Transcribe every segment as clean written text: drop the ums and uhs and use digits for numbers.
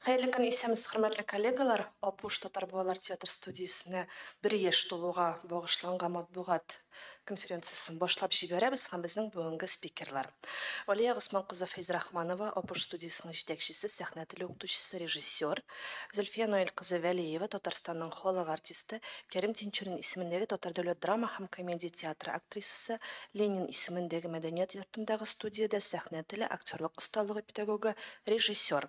Hayırlı gün isemiz hürmetli kollegalar, Apuş Tatar Boğalar Teatr Stüdyosuna bir yaş toluğa bağışlangan matbuat konferensiyaсын başlap жиберебез һәм безнең бүгенге спикерлар. Алия Госман кызы Фәйзрахманова, Апуш студиясының җитәкчесе, сәхнә теле укытучысы, режиссер, Зөлфия Наил кызы Вәлиева, Татарстанның халык артисты, Кәрим Тинчурин исемендәге Татар дәүләт драма һәм комедия театры актрисасы, Ленин исемендәге мәдәният йортындагы студиядә сәхнә теле актерлык осталыгы педагогы, режиссер.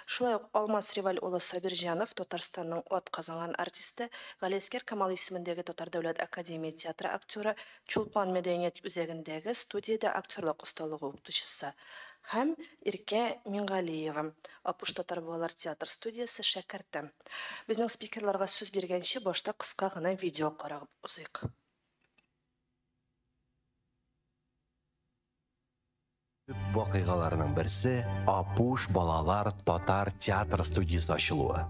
Шулай ук Алмаз Реваль улы Сабирҗанов, Татарстанның ат казанган артисты, Галиәскәр Камал исемендәге Татар дәүләт академия театры актеры, Чулпан мәдәният үзәгендәге студиядә актерлык осталыгы укытучысы һәм Иркә Мингалиева, Апуш Татар Балалар театр студиясе шәкерте. Безнең спикерларга сүз биргәнче башта кыска гына видео карап узыйк. Вакыйгаларның берсе Апуш Балалар Татар театр студиясе ачылуы.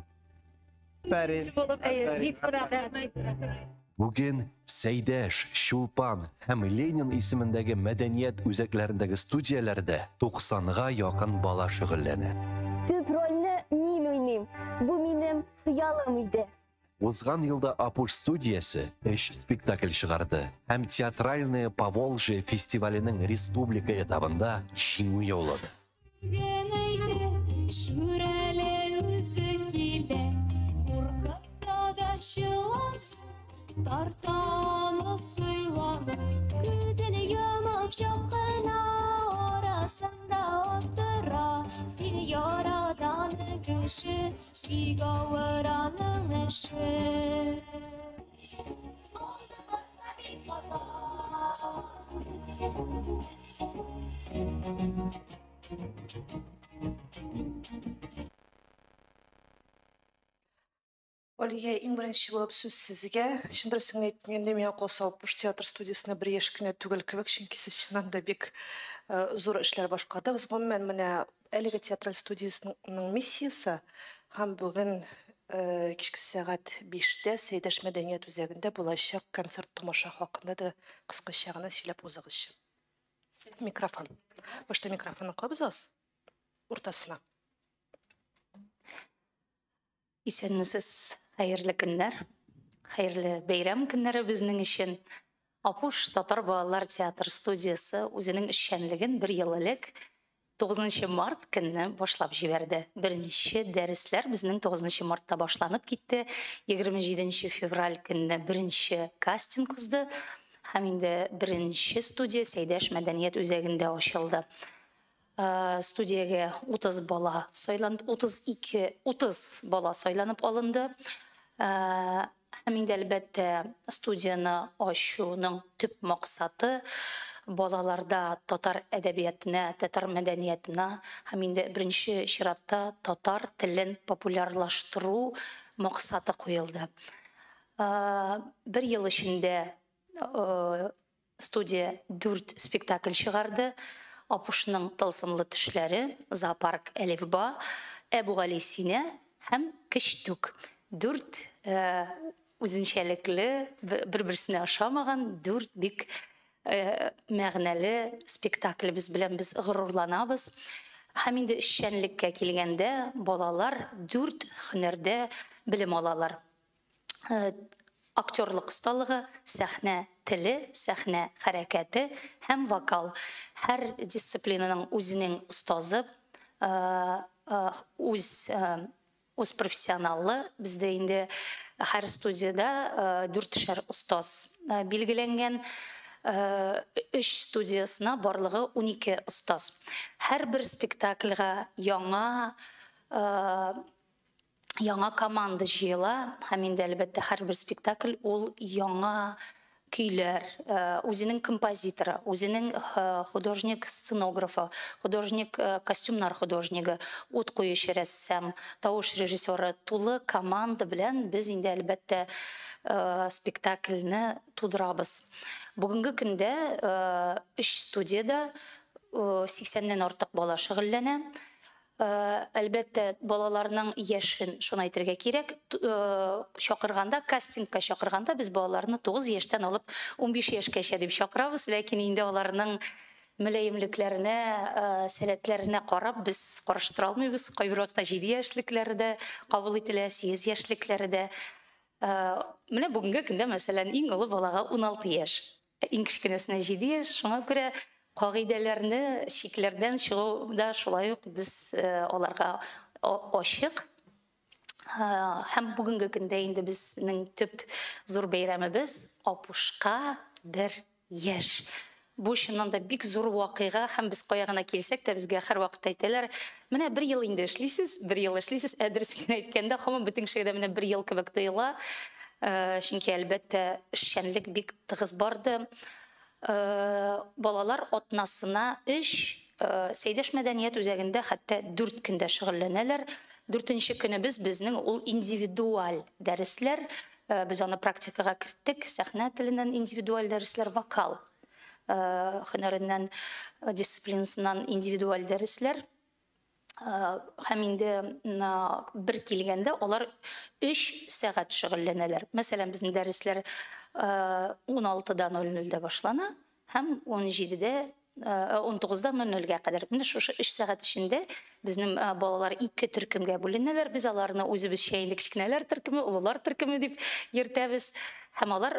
Бүген Сәйдәш, Чулпан һәм Ленин исемендәге мәдәният үзәкләрендәге студияләрдә 90-га якын бала шөгыльләнә. Төп рольне мин уйныйм. Бу минем хыялым иде. Узган елда Апуш студиясе 3 спектакль чыгарды һәм театральные Поволжье фестиваленең республика этабында җиңү яулады. Tartanı suylanı Gözünü yumup şapkına orasında otura Seni yaradanı kışı Şiga varanın eşi Алия, иң беренче булып сүз сезгә. Шундыйсын әйткәндә, миңа калса Апуш театр студиясына бер яшь кенә түгел кебек, чөнки сез чыннан да бик зур эшләр башкардыгыз. Гомумән, менә әлеге театраль студиясының миссиясе һәм бүген кичке сәгать 5-тә Сәйдәш мәдәният үзәгендә булачак концерт томаша хакында да кыскача гына сөйләп узыгыз. Микрофон. Башта микрофонны кабызыгыз. Уртасына. Исәнмесез, хәерле көннәр, хәерле бәйрәм көннәре безнең өчен. Апуш Татар Балалар театр студиясе үзенең эшчәнлеген 1 ел элек 9 март көнне башлап җибәрде. Беренче дәресләр безнең 9 мартта башланып китте. 27 февраль көнне беренче кастинг узды һәм инде беренче студия Сәйдәш мәдәният үзәгендә ачылды. Студиягә 30 бала сайланып, 30 бала сайланып алынды. Һәм инде әлбәттә студияны ачуның төп максаты балаларда татар әдәбиятына, татар мәдәниятына һәм инде беренче чиратта татар телен популярлаштыру максаты куелды. 1 ел эчендә студия 4 спектакль чыгарды. Апушның тылсымлы төшләре, Зоопарк Әлифба, Әбүгали Синә һәм Кечтүк. 4 үзенчәлекле, бер-берсенә ошамаган 4 бик мәгънәле спектаклебез белән без горурланабыз. Һәм инде эшчәнлеккә килгәндә балалар 4 һөнәрдә белем алалар. Актерлык осталыгы, сәхнә теле, сәхнә хәрәкәте һәм вокал. Һәр дисциплинаның үзенең остазы, үз профессионаллы. Бездә инде һәр студияда 4 остаз билгеләнгән. 3 студиясына барлыгы 12 остаз. Һәр бер спектакльгә яңа команда җыела, һәм инде әлбәттә һәр бер спектакль ул яңа көйләр, үзенең композиторы, үзенең художник-сценографы, художник-костюмнар художнигы, ут куючы рәссам, тавыш режиссеры, тулы команда белән без инде әлбәттә спектакльне тудырабыз. Бүгенге көндә 3 студияда 80-дән артык бала шөгыльләнә. Әлбәттә, балаларның яшен шуны әйтергә кирәк. Чакырганда, кастингка чакырганда без балаларны 9 яшьтән алып 15 яшькәчә дип чакырабыз, ләкин инде аларның мөләйемлекләренә, сәләтләренә карап без караштыра алмыйбыз. Кайбер вакытта 7 яшьлекләре дә кабул ителә, 8 яшьлекләре дә. Менә бүгенге көндә, мәсәлән, иң олы балага 16 яшь, иң кечкенәсенә 7 яшь. Шуңа күрә кагыйдәләрне, шикләрдән чыгу да шулай ук без аларга ачык. Һәм бүгенге көндә инде безнең төп зур бәйрәмебез Апушка 1 яшь. Бу чыннан да бик зур вакыйга, һәм без кая гына килсәк тә безгә һәр вакыт әйтәләр, менә 1 ел инде эшлисез, 1 ел эшлисез, дөресен әйткәндә, һаман бөтен кешегә менә 1 ел кебек тоела. Чөнки әлбәттә эшчәнлек бик тыгыз барды. Балалар атнасына 3 Сәйдәш мәдәният үзәгендә хәтта 4 көндә шөгыльләнәләр. 4нче көне безнең ул индивидуаль дәресләр, без аны практикага керттек, сәхнә теленнән индивидуаль дәресләр, вокал һөнәреннән, дисциплинасыннан индивидуаль дәресләр. Һәм инде бер килгәндә алар 3 сәгать шөгыльләнәләр. Мәсәлән, безнең дәресләр 16:00-дә башлана һәм 19:00-гә кадәр. Менә шушы 3 сәгать эчендә безнең балалар 2 төркемгә бүленәләр. Biz аларны үзебезчә инде кичкенәләр төркеме, улылар төркеме дип йөртәбез. Һәм алар,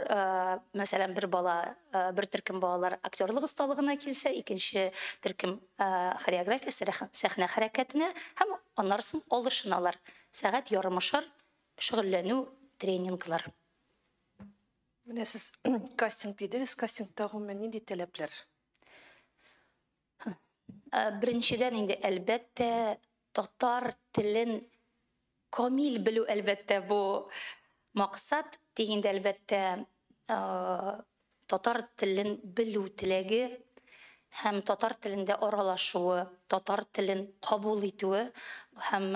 мәсәлән, бер төркем балалар актерлык осталыгына килсә, икенче төркем хореография, сәхнә хәрәкәтенә, һәм аннарсын алышыналар. Сәгать ярымышар шөгыльләнү тренинглар. Менә сез кастинг дидегез, кастингта гомумән нинди таләпләр? Беренчедән инде әлбәттә татар телен камил белү, әлбәттә бу максат. Дигәндә әлбәттә татар телен белү теләге һәм татар телендә аралашуы, татар телен кабул итүе һәм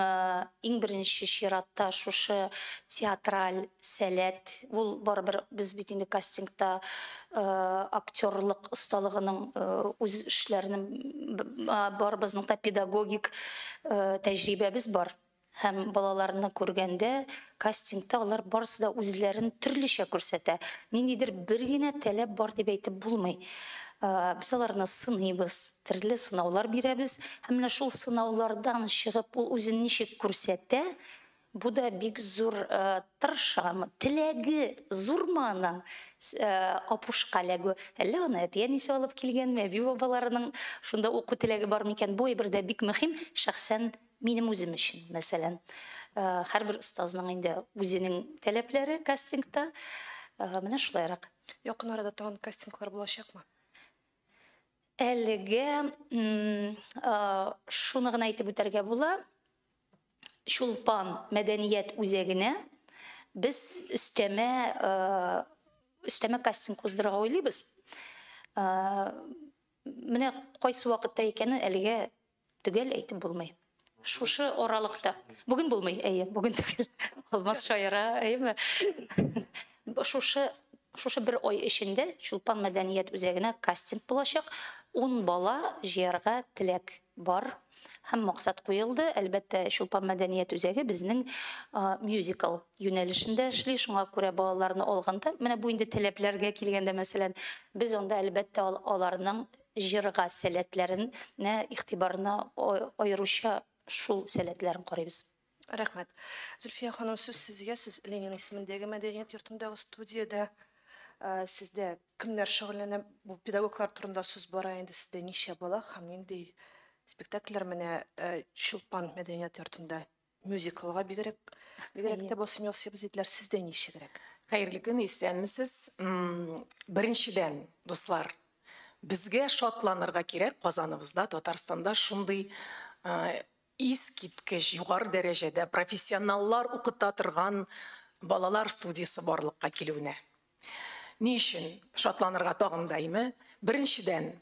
иң беренче чиратта шушы театраль сәләт, ул барыбер без бит инде кастингта актерлык осталыгының үз эшләренең барыбызның да педагогик тәҗрибәбез бар. Һәм балаларны күргәндә кастингта алар барысы да үзләрен төрлечә күрсәтә. Ниндидер бер генә таләп бар дип әйтеп булмый. Без аларны сынайбыз, төрле сынаулар бирәбез, һәм менә шул сынаулардан чыгып ул үзен ничек күрсәтә, бу да бик зур тырышам, теләге зур мана Апушка ләгү. Әллә аны әтиәнисе алып килгәнме, әби бабаларының шунда уку теләге бар микән? Бу әйбер дә бик мөһим, шәхсән минем үзем өчен. Мәсәлән, һәрбер остазның инде үзенең таләпләре кастингта. Менә шулайрак. Якын арада тагын кастинглар булачакмы? Әлегә шуны гына әйтеп үтәргә була. Чулпан мәдәният үзәгенә без өстәмә кастинг уздырырга уйлыйбыз. Менә кайсы вакытта икәнен әлегә төгәл әйтеп булмый. Шушы аралыкта. Бүген булмый, әйе, бүген түгел. Алмаз шаяра, әйеме? Шушы бер ай эчендә Чулпан мәдәният үзәгенә кастинг булачак. 10 бала җыярга теләк бар. Һәм максат куелды. Әлбәттә, Чулпан мәдәният үзәге безнең мюзикл юнәлешендә эшли. Шуңа күрә балаларны алганда, менә бу инде таләпләргә килгәндә, мәсәлән, без анда әлбәттә аларның җырга сәләтләренә игътибарына аеруча шул сәләтләрен карыйбыз. Рәхмәт. Зөлфия ханым, сүз сезгә. Сез Ленин исемендәге мәдәният йортындагы студиядә сездә кемнәр шөгыльләнә? Бу педагоглар турында сүз бара инде. Сездә ничә бала һәм нинди спектакльләр менә Чулпан мәдәният йортында мюзиклга бигрәк тә басым ясыйбыз диделәр. Сездә ничегрәк? Хәерле көн, исәнмесез? Беренчедән, дуслар, безгә шатланырга кирәк. Казаныбызда, Татарстанда шундый искиткеч югары дәрәҗәдә профессионаллар укыта торган балалар студиясе барлыкка килүенә. Ни өчен шатланырга тагын дайымы? Беренчедән,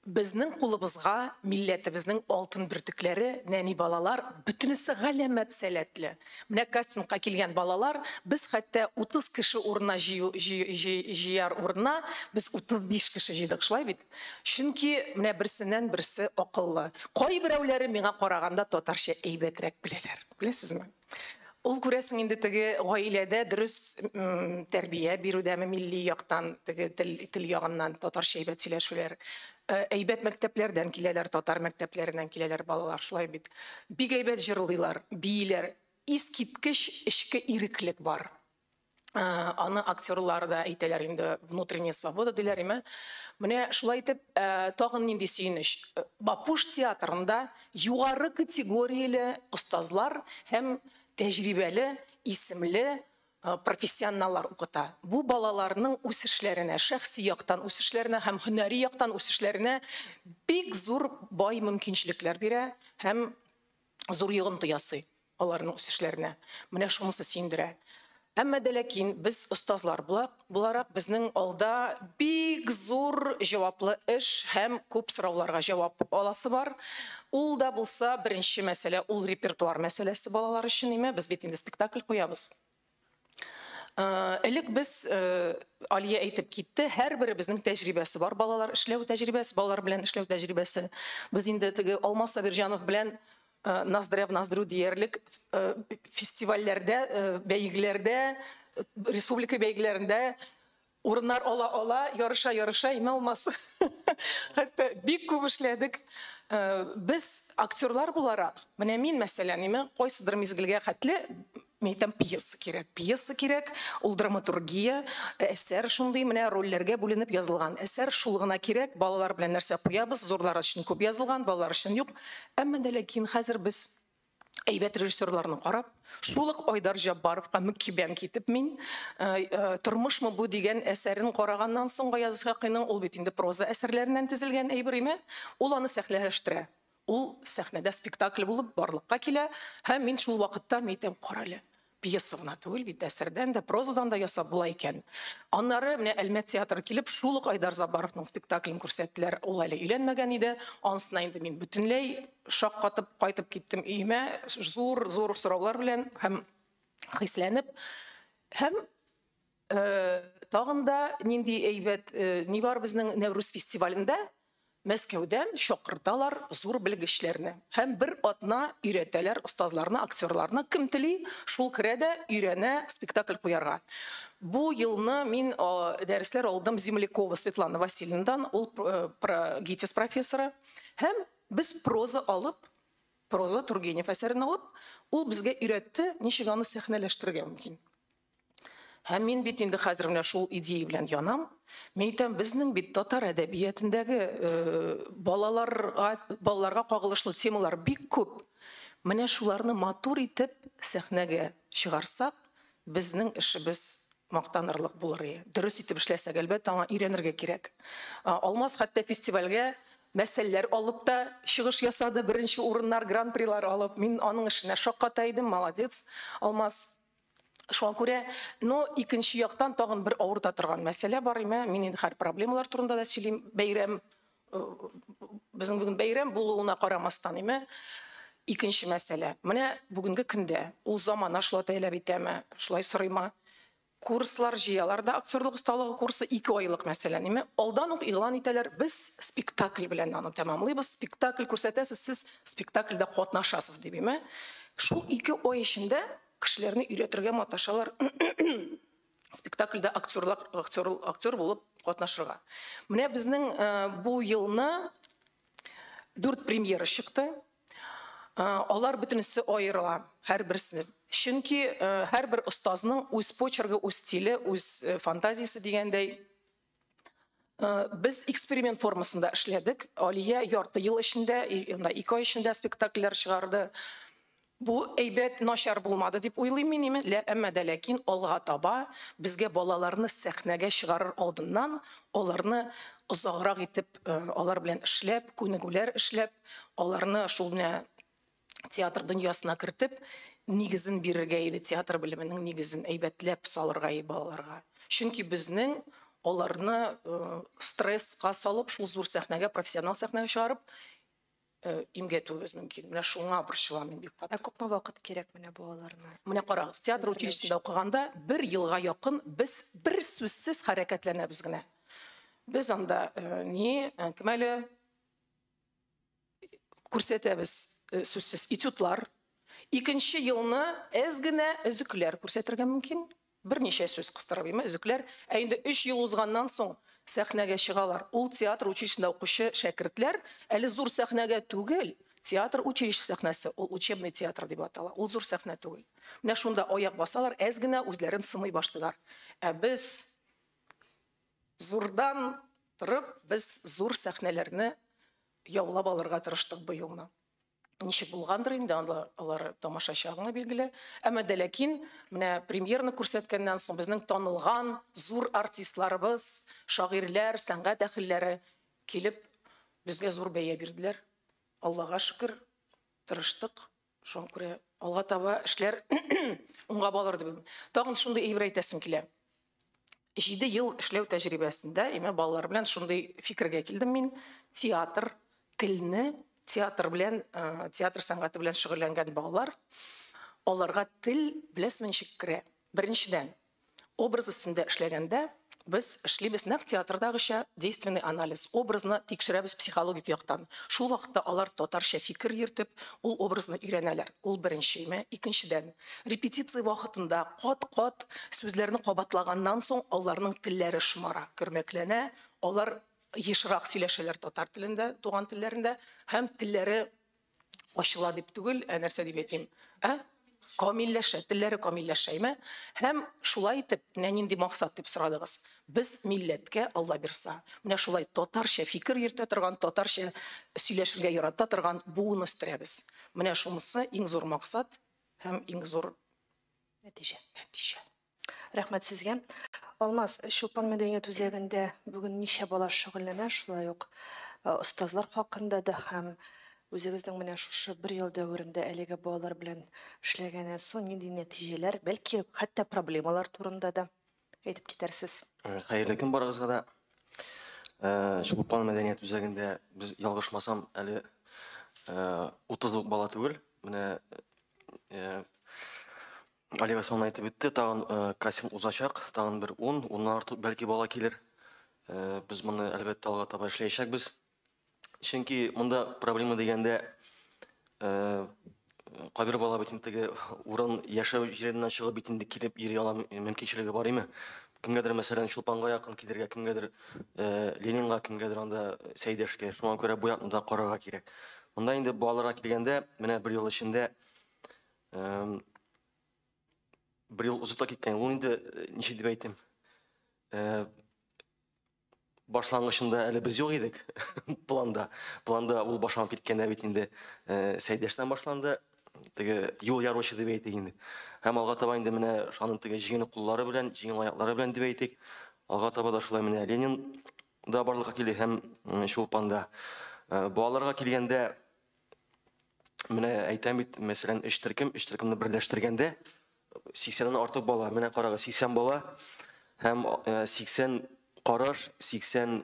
безнең кулыбызга милләтебезнең алтын бөртекләре, нәни балалар, бөтенесе галәмәт сәләтле. Менә кастингка килгән балалар, без хәтта 30 кеше урына җыяр урына, без 35 кеше җыйдык, шулай бит. Чөнки менә берсеннән берсе акыллы. Кайберәүләре миңа караганда татарча әйбәтрәк беләләр. Беләсезме? Ул күрәсең инде теге гаиләдә дөрес тәрбия бирүдәме милли яктан, теге тел ягыннан татарча әйбәт сөйләшүләр, әйбәт мәктәпләрдән киләләр, татар мәктәпләреннән киләләр балалар, шулай бит. Бик әйбәт җырлыйлар, бийләр, искиткеч эчке иреклек бар. Аны актерлар да әйтәләр инде, внутренняя свобода диләр име. Менә шулай итеп, тагын нинди сөенеч. Бапуш театрында югары категорияле остазлар һәм тәҗрибәле, исемле профессионаллар укыта. Бу балаларның үсешләренә, шәхси яктан үсешләренә һәм һөнәри яктан үсешләренә бик зур бай мөмкинчелекләр бирә һәм зур йогынты ясый аларның үсешләренә. Менә шунысы сөендерә. Әмма дә ләкин без остазлар буларак безнең алда бик зур җаваплы эш һәм күп сорауларга җавап аласы бар. Ул да булса беренче мәсьәлә, ул репертуар мәсьәләсе балалар өчен име, без бит инде спектакль куябыз. Элек без Алия әйтеп китте, һәрбере безнең тәҗрибәсе бар, балалар эшләү тәҗрибәсе, балалар белән эшләү тәҗрибәсе. Без инде теге Алмас Сабирҗанов белән Ноздря в ноздрю диярлек фестивальләрдә, бәйгеләрдә, республика бәйгеләрендә урыннар ала, ярыша, име алмас. Хәтта бик күп эшләдек. Без актерлар буларак, менә мин мәсәлән, име кайсыдыр мизгелгә хәтле Мейтам пьеса кирәк, ул драматургия, әсәр шундый менә рольләргә бүленеп язылган. Әсәр шул гына кирәк, балалар белән нәрсә куябыз, зурлар өчен күп язылган, балалар өчен юк. Әмма дә ләкин хәзер без әйбәт режиссерларны карап, шулык Айдар Җаббаровка мөкибән китеп мин, тормышмы бу дигән әсәрен караганнан соң Гаяз Хакыйның ул бит инде проза әсәрләреннән төзелгән әйбер име, ул аны сәхнәләштерә. Ул сәхнәдә спектакль булып барлыкка килә, һәм мин шул вакытта мәйтәм каралы. Пьеса гына түгел бит, әсәрдән дә, прозадан да ясап була икән. Аннары менә Әлмәт театры килеп, шул ук Айдар Забаровның спектаклен күрсәттеләр. Ул әле өйләнмәгән иде. Анысына инде мин бөтенләй шаккатып кайтып киттем өемә, зур сораулар белән һәм хисләнеп. Һәм тагын да нинди әйбәт, ни бар безнең Нәврүз фестивалендә Мәскәүдән чакырталар зур белгечләрне. Һәм бер атна өйрәтәләр остазларны, актерларны. Кем тели, шул керә дә өйрәнә спектакль куярга. Бу елны мин дәресләр алдым Землякова Светлана Васильевнадан, ул ГИТИС профессоры. Һәм без проза Тургенев әсәрен алып, ул безгә өйрәтте, ничек аны сәхнәләштерергә мөмкин. Һәм мин бит инде хәзер менә шул идея белән янам. Мәйтәм, безнең бит татар әдәбиятындагы балаларга кагылышлы темалар бик күп. Менә шуларны матур итеп сәхнәгә чыгарсак, безнең эшебез мактанырлык булыр. Дөрес итеп эшләсәк, әлбәттә, аңа өйрәнергә кирәк. Алмас хәтта фестивальгә мәсьәләләр алып та чыгыш ясады, беренче урыннар, гран-прилар алып. Мин аның эшенә шакката идем, молодец, Алмас. Шуңа күрә, икенче яктан тагын бер авырта торган мәсьәлә бар име. Мин инде һәр проблемалар турында да сөйлим. Бәйрәм, безнең бүген бәйрәм булуына карамастан име. Икенче мәсьәлә. Менә бүгенге көндә ул замана шулай таләп итәме, шулай сорыйма. Курслар җыялар да, актерлык осталыгы курсы 2 айлык мәсьәлә име. Алдан ук игълан итәләр, без спектакль белән аны тәмамлыйбыз. Спектакль күрсәтәсез, сез спектакльдә катнашасыз дип име. Шул 2 ай эчендә кешеләрне өйрәтергә маташалар. Спектакльдә актер булып катнашырга. Менә безнең бу елны 4 премьера чыкты. Алар бөтенесе аерыла, һәрберсе. Чөнки һәрбер остазның үз почергі, үз стиле, үз фантазиясе дигәндәй. Без эксперимент формасында эшләдек. Алия ярты ел эчендә, 2 ай эчендә спектакльләр чыгарды. Бу әйбәт начар булмады дип уйлыйм мин, әмма дә ләкин алга таба безгә балаларны сәхнәгә чыгарыр алдыннан, аларны озаграк итеп, алар белән эшләп, күнегүләр эшләп, аларны шул театр дөньясына кертеп, нигезен бирергә иде, театр белеменең нигезен әйбәтләп салырга иде балаларга. Чөнки безнең аларны стресска салып, шул зур сәхнәгә, профессионал сәхнәгә чыгарып, имгәтүбез мөмкин. Менә шуңа борчылам мин бик каты. Күпме вакыт кирәк менә бу аларны? Менә карагыз, театр училищесында укыганда 1 елга якын без бер сүзсез хәрәкәтләнәбез генә. Без анда кемәле күрсәтәбез сүзсез этюдлар, Икенче елны әз генә өзекләр күрсәтергә мөмкин. Берничә сүз кыстырып име өзекләр. Ә инде 3 ел узганнан соң сәхнәгә чыгалар. Ул театр училищесында укучы шәкертләр әле зур сәхнәгә түгел. Театр училище сәхнәсе, ул учебный театр дип атала. Ул зур сәхнә түгел. Менә шунда аяк басалар, әз генә үзләрен сымый башлыйлар. Ә без зурдан торып, без зур сәхнәләрне яулап алырга тырыштык бу елны. Ничек булгандыр инде, алар тамашачы гына билгеле. Әмма дә ләкин, менә премьерны күрсәткәннән соң безнең танылган зур артистларыбыз, шагыйрьләр, сәнгать әһелләре килеп безгә зур бәя бирделәр. Аллага шөкер, тырыштык. Шуңа күрә алга таба эшләр уңга балыр дип. Тагын шундый әйбер әйтәсем килә. 7 ел эшләү тәҗрибәсендә, име балалар белән шундый фикергә килдем мин. Театр, телне, театр белән, театр сәнгате белән шөгыльләнгән балалар, аларга тел беләсең ничек керә. Беренчедән, образ өстендә эшләгәндә без эшлибез нәкъ театрдагыча действенный анализ. Образны тикшерәбез психологик яктан. Шул вакытта алар татарча фикер йөртеп, ул образны өйрәнәләр. Ул беренчеме, икенчедән. Репетиция вакытында кат-кат сүзләрне кабатлаганнан соң аларның телләре шомара, көрмәкләнә, алар ешрак сөйләшәләр татар телендә, туган телләрендә, һәм телләре ачыла дип түгел, нәрсә дип әйтим, камилләшә, телләре камилләшәйме, һәм шулай итеп, нинди максат дип сорадыгыз. Без милләткә, Алла бирса, менә шулай татарча фикер йөртә торган, татарча сөйләшергә ярата торган буын үстерәбез. Менә шунысы иң зур максат һәм иң зур нәтиҗә. Рәхмәт сезгә. Алмаз, Чулпан мәдәният үзәгендә бүген ничә бала шөгыльләнә, шулай ук остазлар хакында да һәм үзегезнең менә шушы 1 ел дәврендә әлеге балалар белән эшләгәннән соң нинди нәтиҗәләр, бәлки хәтта проблемалар турында да әйтеп китәрсез. Хәерле көн барыгызга да. Чулпан мәдәният үзәгендә без ялгышмасам әле 30 бала түгел. Менә Алия Осман әйтеп үтте, тагын кастинг узачак, тагын бер 10, уннан артык бәлки бала килер. Без моны әлбәттә алга таба эшләячәкбез. Чөнки монда проблема дигәндә кайбер бала бит инде урын яшәү җиреннән чыгып бит инде килеп йөри ала мөмкинчелеге бар име? Кемгәдер мәсәлән Чулпанга якын килергә, кемгәдер Ленинга, кемгәдер анда Сәйдәшкә, шуңа күрә бу якны да карарга кирәк. Монда инде балаларга килгәндә, менә 1 ел эчендә 1 ел узып та киткән. Ул инде ничек дип әйтим? Башлангычында әле без юк идек планда. Планда ул башланып киткәндә бит инде Сәйдәштән башланды. Теге юл яручы дип әйтик инде. Һәм алга таба инде менә шаның теге җиңел куллары белән, җиңел аяклары белән дип әйтик. Алга таба да шулай менә Ленин да барлыкка килде һәм Чулпанда. Балаларга килгәндә менә әйтәм бит, мәсәлән, 3 төркемне берләштергәндә 80-дән артык бала, менә карагыз, 80 бала һәм 80 караш, 80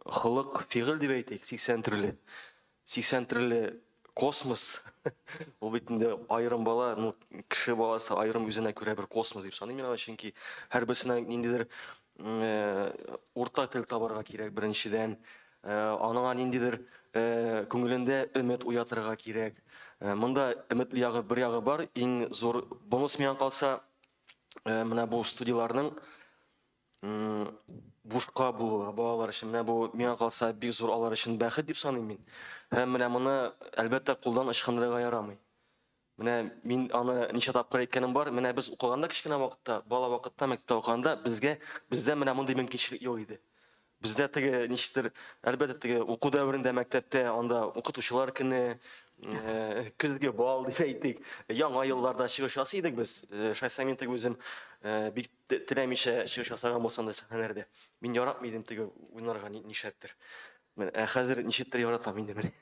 хылык, фигыль дип әйтик, 80 төрле. 80 төрле космос. Ул бит инде айрым бала, ну кеше баласы айрым үзенә күрә бер космос дип саныйм мин аны, чөнки һәрберсенә ниндидер уртак тел табарга кирәк беренчедән. Аныңа ниндидер күңелендә өмет уятырга кирәк. Монда өметле ягы бер ягы бар, иң зур бонус миңа калса, менә бу студияларның бушка булуы балалар өчен, менә бу миңа калса бик зур алар өчен бәхет дип саныйм мин. Һәм менә моны әлбәттә кулдан ычкындырырга ярамый. Менә мин аны ничә тапкыр әйткәнем бар, менә без укыганда кичкенә вакытта, бала вакытта мәктәптә укыганда бездә менә мондай мөмкинчелек юк иде. Бездә теге ничектер, әлбәттә теге уку дәврендә мәктәптә анда укытучылар көне, көзгә бал дип әйтик, яңа елларда чыгыш ясый идек без. Шәхсән мин теге үзем бик теләмичә чыгыш ясаган булсам да сәхнәләрдә. Мин яратмый идем теге уйнарга нишәттер. Мен хәзер ничектер яратам инде менә.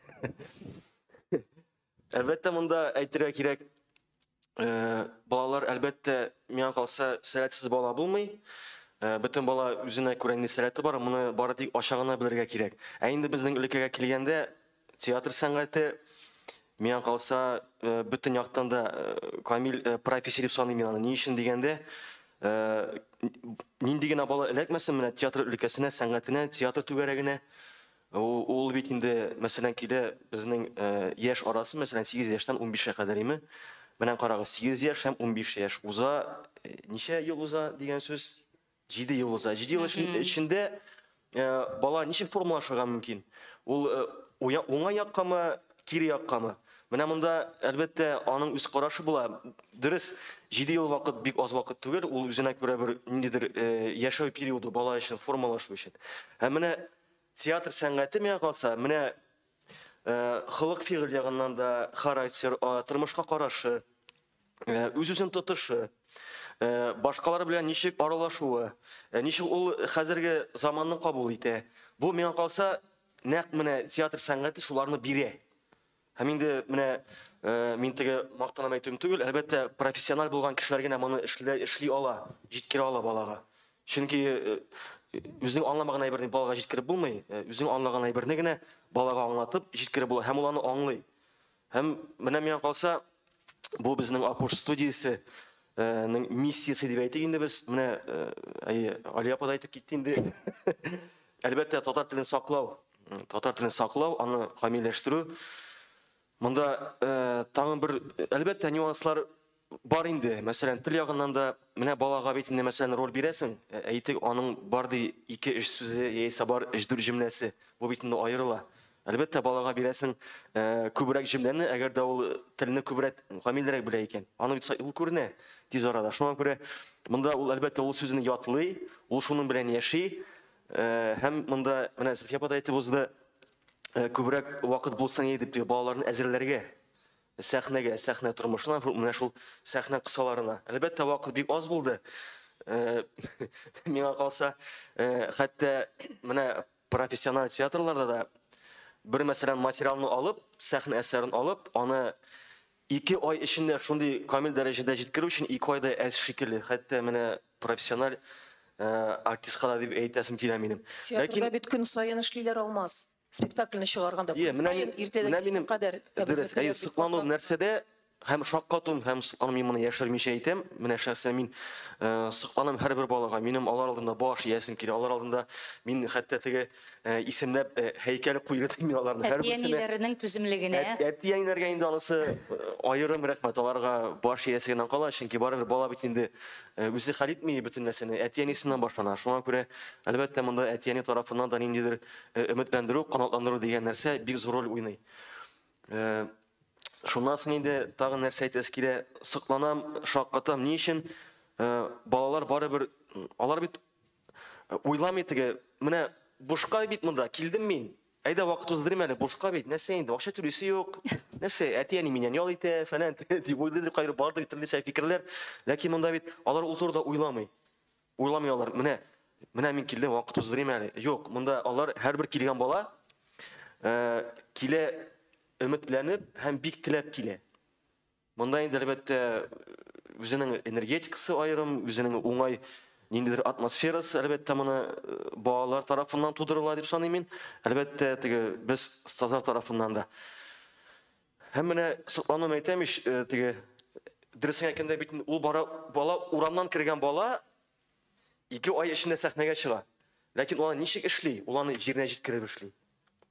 Әлбәттә монда әйтергә кирәк, балалар әлбәттә миңа калса сәләтсез бала булмый. Бөтен бала үзенә күрә инде сәләте бар, моны бары тик ачыгына белергә кирәк. Ә инде безнең өлкәгә килгәндә театр сәнгате миңа калса бөтен яктан да камил профессия дип саныйм мин аны. Ни өчен дигәндә, нинди генә бала эләкмәсен менә театр өлкәсенә, сәнгатенә, театр түгәрәгенә, Ул бит инде, мәсәлән, килә безнең яшь арасы, мәсәлән, 8 яшьтән 15-кә кадәр име. Менә карагыз, 8 яшь һәм 15 яшь уза, ничә ел уза дигән сүз? 7 ел уза. 7 ел эчендә бала ничек формалашырга мөмкин? Ул уңай яккамы, кире яккамы? Менә монда әлбәттә аның үз карашы була. Дөрес, 7 ел вакыт бик аз вакыт түгел, ул үзенә күрә бер ниндидер яшәү периоды бала өчен формалашу өчен. Һәм менә театр сәнгате миңа калса, менә хылык фигыль ягыннан да характер, тормышка карашы, үз-үзен тотышы, башкалар белән ничек аралашуы, ничек ул хәзерге заманны кабул итә. Бу миңа калса, нәкъ менә театр сәнгате шуларны бирә. Һәм инде менә мин теге мактанам әйтүем түгел, әлбәттә профессиональ булган кешеләр генә моны эшли ала, җиткерә ала балага. Чөнки үзең аңламаган әйберне балага җиткереп булмый, үзең аңлаган әйберне генә балага аңлатып җиткереп була, һәм ул аны аңлый. Һәм менә миңа калса, бу безнең Апуш студиясе миссиясе дип әйтик инде без. Менә Али апа да әйтеп китте инде. Әлбәттә татар телен саклау, аны камилләштерү. Монда тагын бер әлбәттә нюанслар бар инде. Мәсәлән, тел ягыннан да менә балага бит инде мәсәлән роль бирәсең. Әйтик, аның бар ди 2-3 сүзе, яисә бар 3-4 җөмләсе. Бу бит инде аерыла. Әлбәттә балага бирәсең күбрәк җөмләне, әгәр дә ул телне күбрәк камилләрәк белә икән. Аны бит ул күренә тиз арада. Шуңа күрә монда ул әлбәттә ул сүзне ятлый, ул шуның белән яши. Һәм монда менә Зөлфия апа әйтеп узды, күбрәк вакыт булсын дип балаларны әзерләргә. Сәхнә тормышына, менә шул сәхнә кысаларына. Әлбәттә вакыт бик аз булды. Миңа калса, хәтта менә профессиональ театрларда да бер мәсәлән материалны алып, сәхнә әсәрен алып, аны 2 ай эчендә шундый камил дәрәҗәдә җиткерү өчен 2 айда әз шикелле. Хәтта менә профессиональ артистка дип әйтәсем килә минем. Театрда бит көн саен эшлиләр алмас. Спектакльне чыгарганда иртәдән кадәр сыклану нәрсәдә һәм шаккатым һәм мин моны яшермичә әйтәм. Менә шәхсән мин сыкланым һәрбер балага. Минем алар алдында баш иясем килә. Алар алдында мин хәтта теге исемләп һәйкәл куйдым мин аларны һәрберсенә түземлегенә. Әтияннәргә инде анысы аерым рәхмәт. Аларга баш иясе генә кала, чөнки барыбер бала бит инде үзе хәл итми бөтен нәрсәне. Әтиянисеннән башлана. Шуңа күрә әлбәттә монда әтияне тарафыннан да ниндидер өметләндерү, канатландыру дигән нәрсә бик зур роль уйный. Шуннан соң инде тагын нәрсә әйтәс килә, сыкланам, шаккатам. Ни өчен балалар барыбер, алар бит уйламый теге, менә бушка бит монда килдем мин. Әйдә вакыт уздырыйм әле, бушка бит. Нәрсә инде, акча түлисе юк. Нәрсә, әтияне миннән ял итә, фәлән дип уйлыйдыр, кайры бардыр төрле фикерләр. Ләкин монда бит алар утырда уйламый. Уйламый алар. Менә мин килдем, вакыт уздырыйм әле. Юк, монда алар һәрбер килгән бала килә өметләнеп һәм бик теләп килә. Монда инде әлбәттә үзенең энергетикасы аерым, үзенең уңай ниндидер атмосферасы, әлбәттә моны балалар тарафыннан тудырыла дип саныйм мин. Әлбәттә теге без стазар тарафыннан да. Һәм менә сыкланым әйтәм ич, теге дөресен әйткәндә бит ул бала урамнан кергән бала 2 ай эчендә сәхнәгә чыга. Ләкин ул ничек эшли? Ул аны җиренә җиткереп эшли.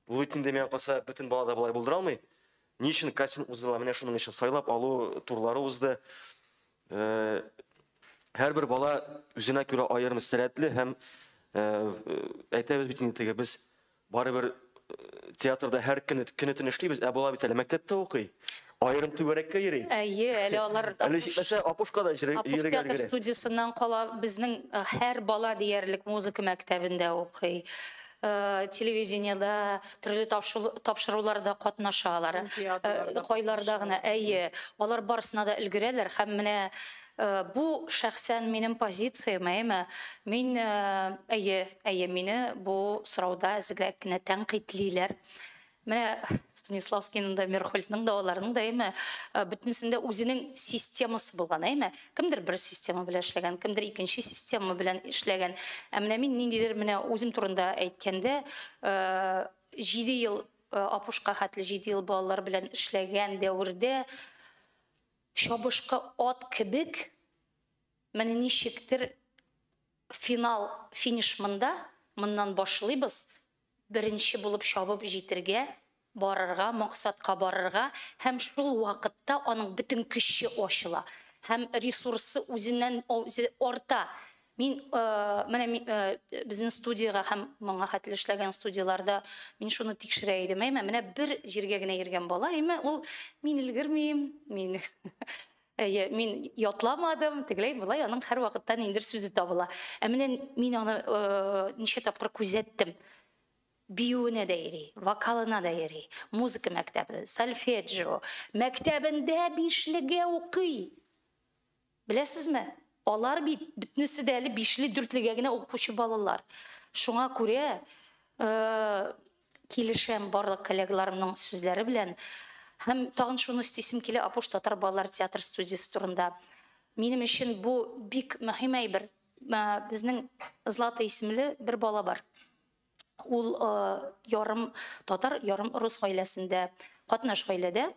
Бу бит инде миңа калса бөтен балада болай булдыра алмый. Ни өчен кастинг уздыла? Менә шуның өчен сайлап алу турлары узды. Һәрбер бала үзенә күрә аерым сәләтле һәм әйтәбез бит инде теге без барыбер театрда һәр көнне эшлибез, ә бала бит әле мәктәптә укый. Аерым түгәрәккә йөри. Әле алар Апушкада йөрергә театр студиясыннан кала безнең һәр бала диярлек музыка мәктәбендә укый. Телевидениеда төрле тапшыруларда катнашалар. Кайларда гына алар барысына да өлгерәләр һәм менә бу шәхсән минем позициям, мин мине бу сорауда әзгәрәк кенә тәнкыйтьлиләр. Менә Станиславскийның да, Мерхольдның да, аларның да бөтенесендә үзенең системасы булган, кемдер бер система белән эшләгән, кемдер икенче система белән эшләгән. Менә мин ниндидер менә үзем турында әйткәндә 7 ел Апушка хәтле 7 ел балалар белән эшләгән дәврдә чабышкы ат кебек менә ничектер финиш монда, моннан башлыйбыз, бірінші болып шабып жетірге, барырға, мақсатқа барырға, һәм шул вақытта оның бүтін күші ошыла. Һәм ресурсы өзінен орта. Мен біздің студияға һәм маңа хәтлі эшләгән студияларда мен шуны тикшерә идем. Менә бер җиргә генә йөргән бала, ул мин өлгермим, мин ятламадым, тегеләй булай, аның һәр вакытта ниндер сүзе табыла. Менә мин аны ничә тапкыр күзәттем. Биюенә дә йөри, вокалына да йөри, музыка мәктәбе, сольфеджио мәктәбендә бишлегә укый. Беләсезме? Алар бит битнесе дә әле 5-ле, 4-легә генә укучы балалар. Шуңа күрә килешәм барлык коллегаларымның сүзләре белән. Һәм тагын шуны истисем килә Апуш татар балалар театр студиясе турында. Минем өчен бу бик мөһим әйбер. Безнең Злата исемле бер бала бар. Ул ярым татар, ярым рус гаиләсендә, катнаш гаиләдә.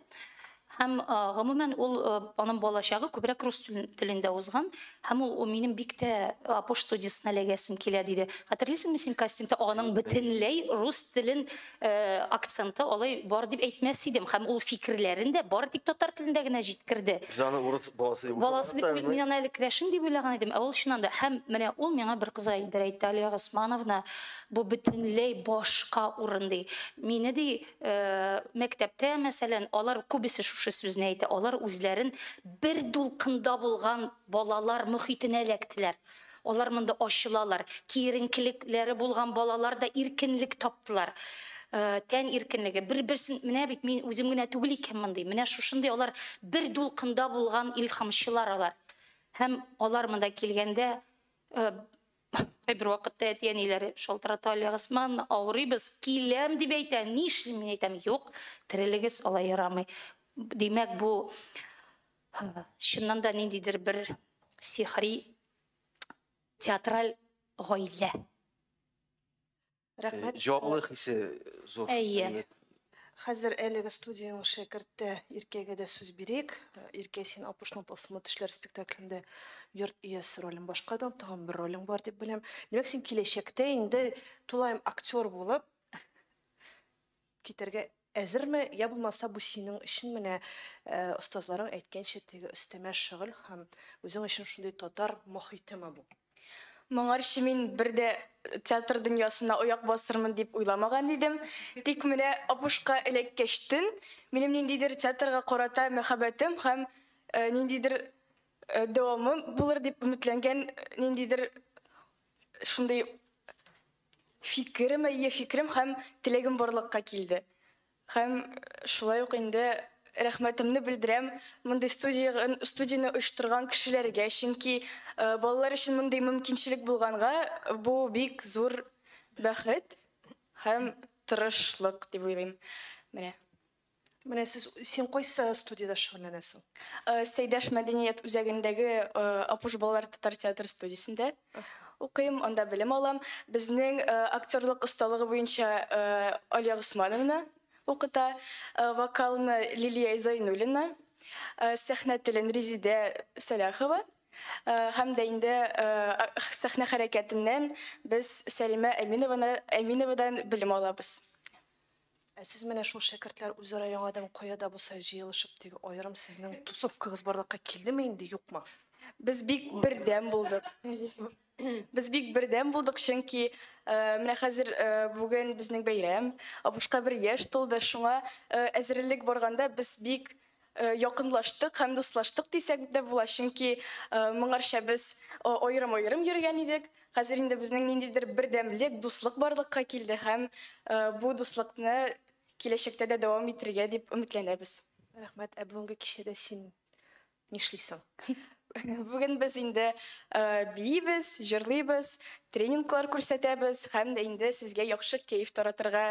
Һәм гомумән ул аның балачагы күбрәк рус телендә узган. Һәм ул минем бик тә Апуш студиясына эләгәсем килә диде. Хәтерлисеңме син кастингта аның бөтенләй рус телен акценты алай бар дип әйтмәс идем. Һәм ул фикерләрен дә бар тик татар телендә генә җиткерде. Аны урыс баласы дип. Баласы дип мин аны әле крәшин дип уйлаган идем. Ул чыннан да һәм менә ул миңа бер кызга бер әйтте, Алия Госмановна, бу бөтенләй башка урын ди. Мине ди мәктәптә мәсәлән алар күбесе шушы сүзне әйтә. Алар үзләрен бер дулкында булган балалар мөхитенә эләктеләр. Алар монда ачылалар. Киеренкелекләре булган балалар да иркенлек таптылар. Тән иркенлеге. Бер-берсен менә бит мин үзем генә түгел икәнмен ди. Менә шушындый алар бер дулкында булган илһамчылар алар. Һәм алар монда килгәндә бер вакытта әтиәниләре шалтырата, Алия Госмановна, авырыйбыз, киләм дип әйтә. Ни эшлим? Мин әйтәм, юк, терелегез алай ярамый. Демәк, бу чыннан да ниндидер бер сихри театраль гаилә. Рәхмәт. Җаваплылык хисе зур. Әйе. Хәзер әлеге студияның шәкерте Иркәгә дә сүз бирик. Иркә, син Апушның тылсымлы төшләр спектаклендә йорт иясе ролен башкардан, тагын бер ролең бар дип беләм. Димәк, син киләчәктә инде тулайым актер булып китәргә әзерме? Я булмаса, бу синең өчен менә остазларың әйткәнчә теге өстәмә шөгыль һәм үзең өчен шундый татар мохитеме бу? Моңарчы мин бердә театр дөньясына аяк басырмын дип уйламаган идем. Тик менә Апушка эләккәчтен минем ниндидер театрга карата мәхәббәтем һәм ниндидер дәвамы булыр дип өметләнгән ниндидер шундый фикерем һәм теләгем барлыкка килде. Һәм шулай ук инде рәхмәтемне белдерәм мондай студияны оештырган кешеләргә, чөнки балалар өчен мондай мөмкинчелек булганга, бу бик зур бәхет һәм тырышлык дип уйлыйм. Менә син кайсы студияда шөгыльләнәсең? Сәйдәш мәдәният үзәгендәге Апуш балалар татар театр студиясендә укыйм, анда белем алам. Безнең актерлык осталыгы буенча Алия Госмановна укыта, вокалны Лилия Зайнуллина, сәхнә телен Резидә Сәләхова, һәм дә инде сәхнә хәрәкәтеннән без Сәлимә Әминовадан белем алабыз. Сез менә шул шәкертләр үзара яңадан каяда булса җыелышып, теге аерым сезнең тусовкагыз барлыкка килдеме инде, юкмы? Без бик бердәм булдык. Чөнки менә хәзер бүген безнең бәйрәм, Апушка 1 яшь тулды, шуңа әзерлек барганда без бик якынлаштык һәм дуслаштык дисәк дә була, чөнки моңарча без аерым йөргән идек. Хәзер инде безнең ниндидер бердәмлек, дуслык барлыкка килде һәм бу дуслыкны киләчәктә дә дәвам итәргә дип өметләнәбез. Рәхмәт. Бүгенге кичәдә син нишлисең? Бүген без инде биебез, җырлыйбыз, тренинглар күрсәтәбез һәм дә инде сезгә яхшы кайф таратырга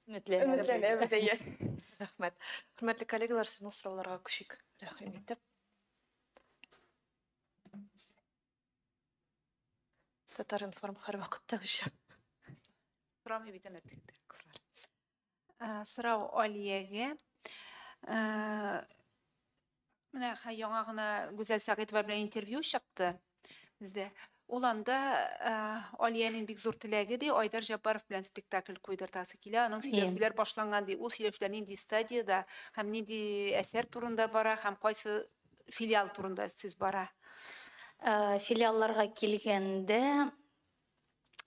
өметләнәбез. Рәхмәт. Хөрмәтле коллегалар, сезнең сорауларга күчик. Рәхим итеп. Татар информ һәр вакытта үчә. Сорау битен әйтте кызлар. Сорау Алиягә. Менә яңа гына Гүзәл Сәгыйтова белән интервью чыкты. Бездә Ул анда Алиянин бик зур теләге ди, Айдар Жаббаров белән спектакль куйдыртасы килә. Аның сөйләшүләр башланган ди. Ул сөйләшүләр нинди стадияда, һәм нинди әсәр турында бара, һәм кайсы филиал турында сүз бара? Филиалларга килгәндә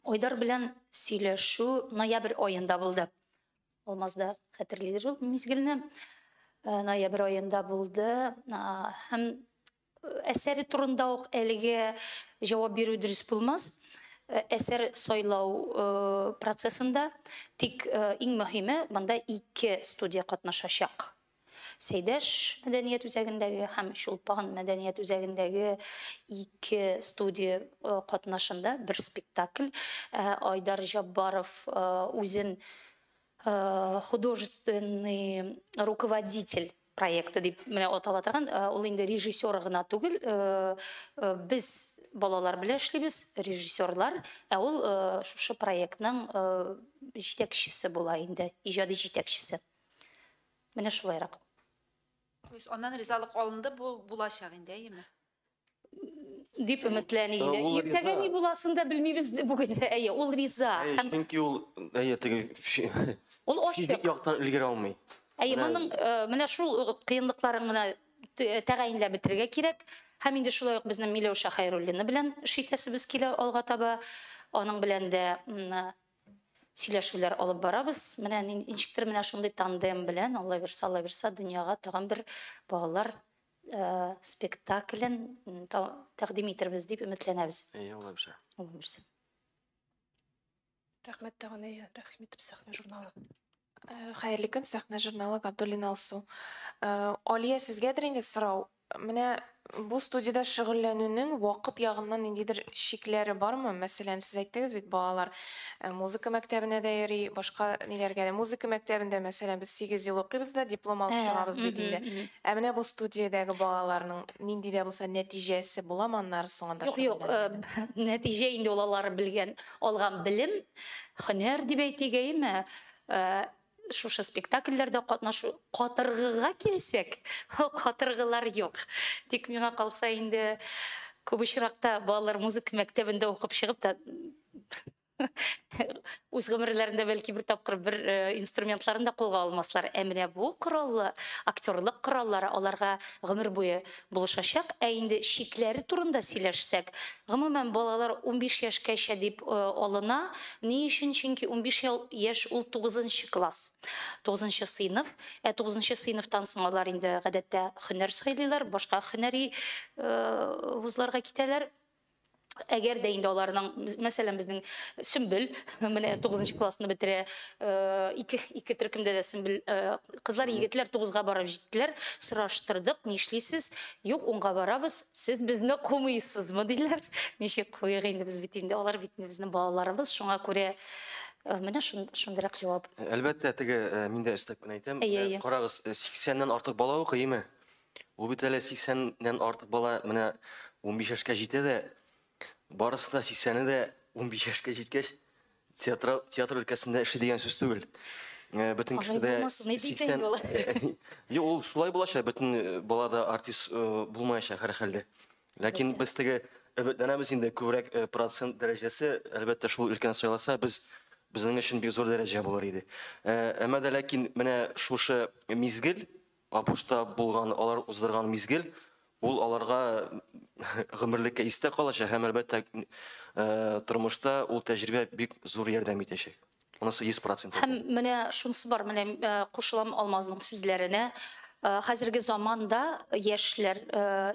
Айдар белән сөйләшү ноябрь аенда булды. Алмазда хәтерлидер ул мизгелне. Ноябрь аенда булды. Һәм әсәре турында ук әлегә җавап бирү дөрес булмас. Әсәр сайлау процессында тик иң мөһиме монда 2 студия катнашачак. Сәйдәш мәдәният үзәгендәге һәм Шулпан мәдәният үзәгендәге 2 студия катнашында бер спектакль. Айдар Жаббаров үзен художественный руководитель проекты дип менә атала торган. Ул инде режиссер гына түгел. Без балалар белән эшлибез, режиссерлар. Ул шушы проектның җитәкчесе була инде, иҗади җитәкчесе. Менә шулайрак. Аннан ризалык алынды, бу булачак инде, әйеме? Дип өметләнә иде. Иртәгә ни буласын да белмибез бүген. Ул риза. Чөнки ул теге Ул ачык яктан өлгерә алмый. Моның менә шул кыенлыкларын менә тәгаенләп бетерергә кирәк. Һәм инде шулай ук безнең Миләүшә Хәйруллина белән шитәсебез килә алга таба. Аның белән дә сөйләшүләр алып барабыз. Менә ничектер менә шундый тандем белән Алла бирсә дөньяга тагын бер балалар спектаклен тәкъдим итәрбез дип өметләнәбез. Алла бирсә. Рәхмәт тагын, рәхмәт сәхнә журналы. Хәерле көн, сәхнә журналы Габдуллин Алсу. Алия, сезгәдер инде сорау. Менә бу студияда шөгыльләнүнең вакыт ягыннан ниндидер шикләре бармы? Мәсәлән, сез әйттегез бит, балалар музыка мәктәбенә дә йөри, башка ниләргә дә. Музыка мәктәбендә, мәсәлән, без 8 ел укыйбыз да, диплом алып чыгабыз бит инде. Менә бу студиядәге балаларның нинди дә булса нәтиҗәсе буламы аннары соңында? Юк, нәтиҗә инде алар белгән, алган белем, һөнәр дип әйтегәйме? Шушы спектакльләрдә катнашу катыргыга килсәк, катыргылар юк. Тик миңа калса инде күп очракта балалар музыка мәктәбендә укып чыгып та үз гомерләрендә бәлки бер тапкыр бер инструментларын да кулга алмаслар. Менә бу кораллы актерлык кораллары аларга гомер буе булышачак. Инде шикләре турында сөйләшсәк, гомумән балалар 15 яшькәчә дип алына. Ни өчен? Чөнки 15 яшь ул 9нчы класс. 9нчы сыйныф. 9нчы сыйныфтан соң алар инде гадәттә һөнәр сайлыйлар, башка һөнәри вузларга китәләр. Әгәр дә инде аларның, мәсәлән, безнең Сөмбел, менә 9нчы классны бетерә, ике төркемдә дә Сөмбел кызлар, егетләр 9га барып җиттеләр, сораштырдык, нишлисез? Юк, 10га барабыз, сез безне кумыйсызмы диләр. Ничек куйык инде без бит инде, алар бит безнең балаларыбыз, шуңа күрә менә шундыйрак җавап. Әлбәттә, теге мин дә өстәп кенә әйтәм. Карагыз, 80ннән артык бала укыймы? Ул бит әле 80ннән артык бала менә 15 яшькә җитә дә, барысы да 80-не дә 15 яшькә җиткәч театр өлкәсендә эшли дигән сүз түгел. Бөтен кеше дә 80. Ул шулай булачак, бөтен бала да артист булмаячак һәр хәлдә. Ләкин без теге өметләнәбез инде күбрәк процент дәрәҗәсе, әлбәттә шул өлкән сайласа, безнең өчен бик зур дәрәҗә булыр иде. Әмма дә ләкин менә шушы мизгел, Апушта булган, алар уздырган мизгел, ул аларга гомерлеккә истә калачак һәм әлбәттә тормышта ул тәҗрибә бик зур ярдәм итәчәк. Монысы 100%. Һәм менә шунысы бар, менә кушылам Алмазның сүзләренә. Хәзерге заманда яшьләр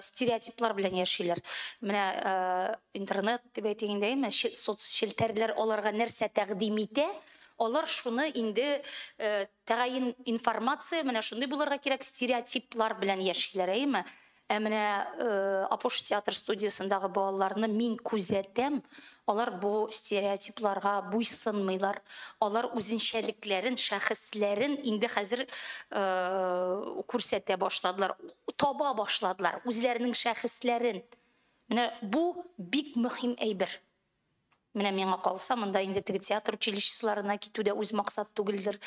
стереотиплар белән яшиләр. Менә интернет дип әйтгәндә, соцшелтәрләр аларга нәрсә тәкъдим итә, алар шуны инде тәгаен информация, менә шундый булырга кирәк, стереотиплар белән яшиләр, әйеме? Менә Апош театр студиясындагы балаларны мин күзәтәм, алар бу стереотипларга буйсынмыйлар. Алар үзенчәлекләрен, шәхесләрен инде хәзер күрсәтә башладылар, таба башладылар үзләренең шәхесләрен. Менә бу бик мөһим әйбер. Менә миңа калса, монда инде теге театр училищеларына китү дә үз максат түгелдер.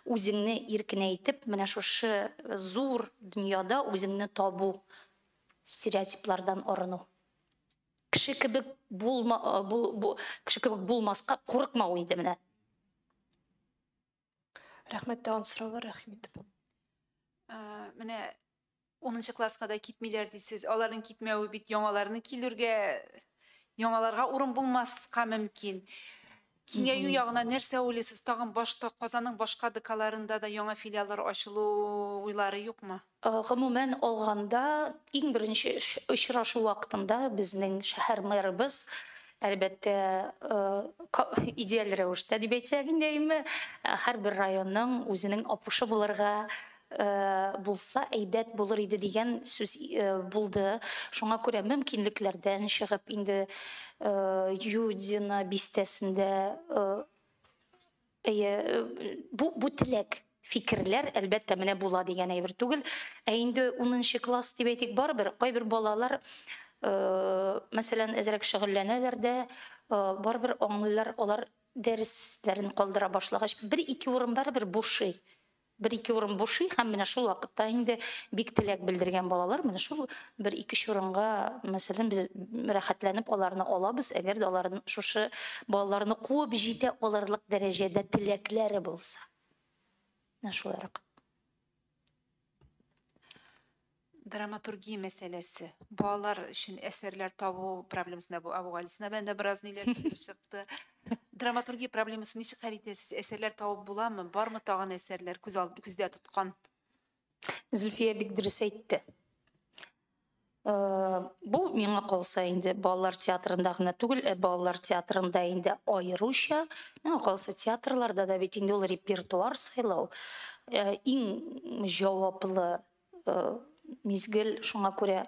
Үзеңне иркенәйтеп, менә шушы зур дөньяда үзеңне табу, стереотиплардан арыну. Кеше кебек кеше кебек булмаска курыкмау инде менә. Рәхмәт, тагын сораулар, рәхмәт. Менә 10-нчы класска да китмиләр дисез. Аларның китмәүе бит яңаларны килергә, яңаларга урын булмаска мөмкин. Киңәю ягына нәрсә уйлыйсыз? Тагын башта Казанның башка ДКларында да яңа филиаллар ачылу уйлары юкмы? Гомумән алганда, иң беренче очрашу вакытында безнең шәһәр мэрыбыз әлбәттә идеаль рәвештә дип әйтсәк инде, һәрбер районның үзенең апушы булырга булса әйбәт булыр иде дигән сүз булды. Шуңа күрә мөмкинлекләрдән чыгып инде Юдина бистәсендә бу теләк фикерләр әлбәттә менә була дигән әйбер түгел. Инде 10-нчы класс дип әйтик, барыбер кайбер балалар мәсәлән әзрәк шөгыльләнәләр дә, барыбер аңлыйлар, алар дәресләрен калдыра башлагач, 1-2 урын барыбер бушый. 1-2 урын бушый, һәм менә шул вакытта инде бик теләк белдергән балалар, менә шул 1-2 урынга, мәсәлән, без рәхәтләнеп аларны алабыз, әгәр дә аларны шушы балаларны куып җитә алырлык дәрәҗәдә теләкләре булса. Менә шуларак. Драматургия мәсьәләсе. Балалар өчен әсәрләр табу проблемасына бу Абугалисина бәндә бераз ниләр килеп чыкты. Драматургия проблемасын ничек хәл итәсез? Әсәрләр табып буламы? Бармы тагын әсәрләр күздә тоткан? Зөлфия бик дөрес әйтте. Бу миңа калса инде балалар театрында гына түгел, балалар театрында инде аеруча, миңа калса театрларда да бит инде ул репертуар сайлау иң җаваплы мизгел. Шуңа күрә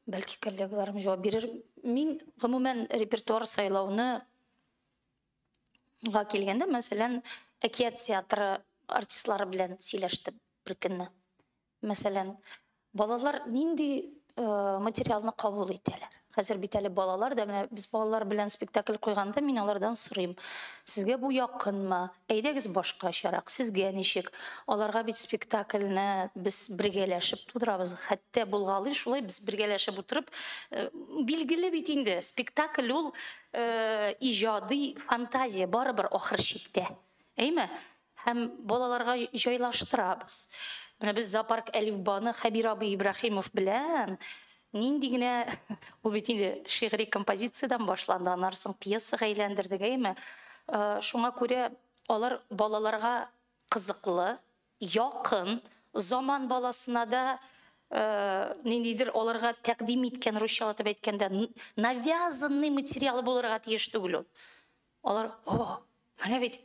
бәлки коллегаларым җавап бирер. Мин гомумән репертуар сайлауны килгәндә, мәсәлән, әкият театры артистлары белән сөйләштем бер көнне. Мәсәлән, балалар нинди материалны кабул итәләр? Хәзер бит әле балалар да, менә без балалар белән спектакль куйганда, мин алардан сорыйм: "Сезгә бу якынмы? Әйдәгез башкачарак, сезгә ничек?" Аларга бит спектакльне без бергәләшеп тудырабыз. Хәтта булгалый шулай без бергәләшеп утырып, билгеле бит инде, спектакль ул иҗади фантазия барыбер ахыр чиктә. Әйме? Һәм балаларга җайлаштырабыз. Менә без зоопарк әлифбаны Хәбир абый Ибраһимов белән нинди генә, ул бит инде шигъри композициядан башланды, аннан соң пьесага әйләндердек, әйме? Шуңа күрә алар балаларга кызыклы, якын, заман баласына да ниндидер аларга тәкъдим иткән, русчалатып әйткәндә, навязанный материалы булырга тиеш түгел ул. Алар: менә бит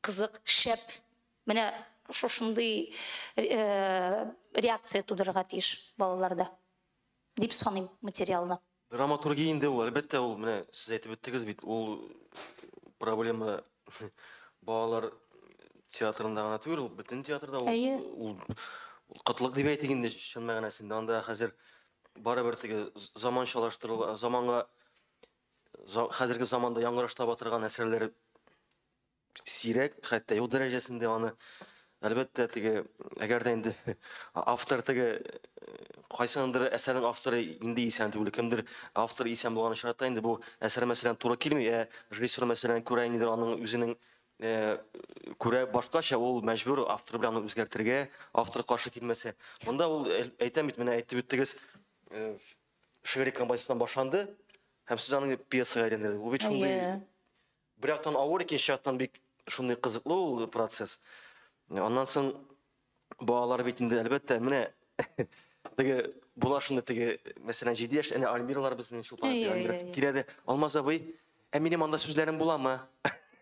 кызык, шәп, менә шушындый реакция тудырырга тиеш балаларда дип саныйм материалны. Драматургия инде ул, әлбәттә, ул менә сез әйтеп үттегез бит, ул проблема балалар театрында гына түгел, ул бөтен театрда ул кытлык дип әйтик инде чын мәгънәсендә. Анда хәзер барыбер теге заманчалаштырылган, заманга, хәзерге заманда яңгыраштап атырган әсәрләр сирәк, хәтта юк дәрәҗәсендә аны. Әлбәттә, теге әгәр дә инде автор теге кайсындыр әсәрнең авторы инде исән түгел, кемдер автор исән булган шартта инде бу әсәр мәсәлән туры килми, режиссер мәсәлән күрә инде аның үзенең күрә башкача, ул мәҗбүр автор белән үзгәртергә, автор каршы килмәсә. Монда ул әйтәм бит, менә әйтеп үттегез, шигъри композициядан башланды һәм сез аны пьесага әйләндердегез. Ул бит шундый бер яктан авыр, икенче яктан бик шундый кызыклы ул процесс. Аннан соң балалар бит инде әлбәттә менә теге була шунда теге мәсәлән 7 яшь әнә Альмиралар безнең шулпан киләде. Алмаз абый, минем анда сүзләрем буламы?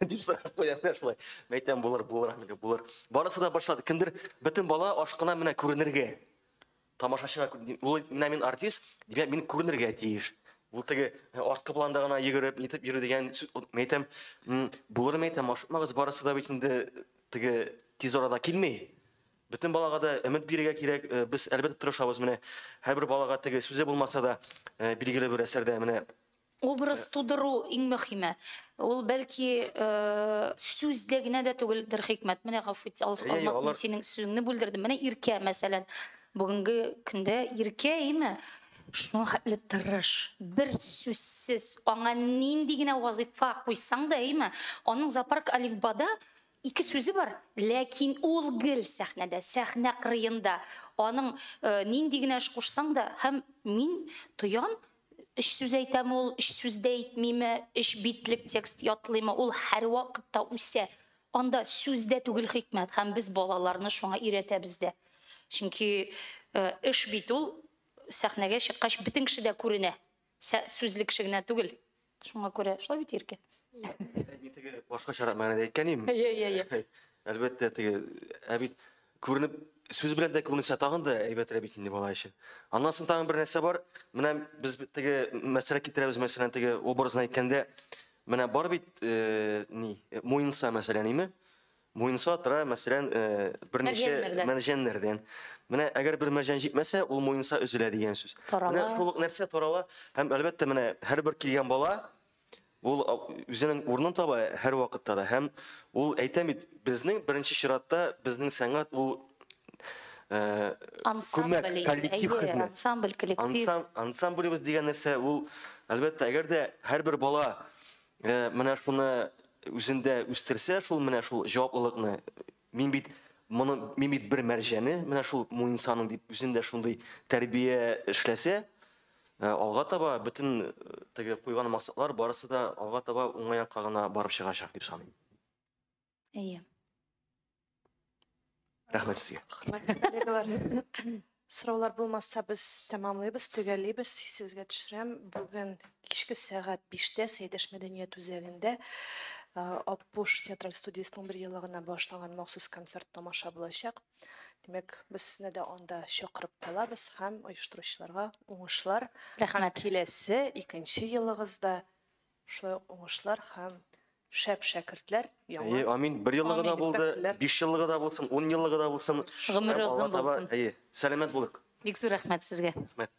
Дип сорап куялар шулай. Мәйтәм булыр. Барысы да башлады. Кемдер бөтен бала ашкына менә күренергә. Тамашачыга, ул менә мин артист, дип мин күренергә тиеш. Ул теге арткы планда гына йөгереп, итеп йөрү дигән мәйтәм булыр, мәйтәм ашыкмагыз, барысы да бит инде теге тиз арада килми. Бөтен балага да өмет бирергә кирәк. Без әлбәттә тырышабыз, менә һәрбер балага теге сүзе булмаса да билгеле бер әсәрдә менә образ тудыру иң мөһиме. Ул бәлки сүздә генә дә түгелдер, Хикмәт. Менә гафу ит, Алмаз, синең сүзеңне бүлдердем. Менә Иркә мәсәлән, бүгенге көндә Иркә име? шуңа хәтле тырыш, бер сүзсез, аңа нинди генә вазифа куйсаң да, әйме, аның зоопарк алифбада ике сүзе бар, ләкин ул гел сәхнәдә, сәхнә кырыенда, аның нинди генә эш кушсаң да, һәм мин тоям, эш сүз әйтәм ул, эш сүздә әйтмиме, эш битлек текст ятлыймы, ул һәр вакытта үсә. Анда сүздә түгел хикмәт, һәм без балаларны шуңа өйрәтәбез дә. Чөнки эш бит ул сәхнәгә чыккач бөтен кеше дә күренә. Сүзлек кеше генә түгел. Шуңа күрә, шулай бит Иркә. Мин теге башкачарак мәгънәдә әйткән идем. Әлбәттә теге бит күренеп сүз белән дә күренсә тагын да әйбәтрәк бит инде бала өчен. Аннан соң тагын бер нәрсә бар. Менә без теге мәсьәлә китерәбез, мәсәлән теге образны әйткәндә, менә бар бит муенса мәсәлән, име? Муенса тора, мәсәлән, берничә мәрҗәннәрдән. Менә әгәр бер мәрҗән җитмәсә, ул муенса өзелә дигән сүз. Менә шул нәрсә тарала, һәм әлбәттә менә һәрбер килгән бала ул үзенең урынын таба һәр вакытта да. Һәм ул әйтәм бит, безнең беренче чиратта безнең сәнгать ул ансамбль, коллектив. Ансамблебез дигән нәрсә ул әлбәттә әгәр дә һәрбер бала менә шуны үзендә үстерсә, шул менә шул җаваплылыкны, мин бит бер мәрҗәне, менә шул муенсаның дип үзендә шундый тәрбия эшләсә, алга таба бөтен теге куйган максатлар барысы да алга таба уңай якка гына барып чыгачак дип саныйм. Рәхмәт сезгә. Сораулар булмаса, без тәмамлыйбыз, төгәлләйбез. Сезгә төшерәм, бүген кичке сәгать 5-тә Сәйдәш мәдәният үзәгендә Апуш театраль студиясының бер еллыгына башланган махсус концерт тамаша булачак. Демәк, без сезне дә анда чакырып калабыз һәм оештыручыларга уңышлар. Рәхмәт. Киләсе 2нче еллыгызда шулай уңышлар һәм шәп шәкертләр яңа. Амин. 1 еллыгы да булды, 5 еллыгы да булсын, 10 еллыгы да булсын. Гомер озын булсын. Сәламәт булык. Бик зур рәхмәт сезгә. Рәхмәт.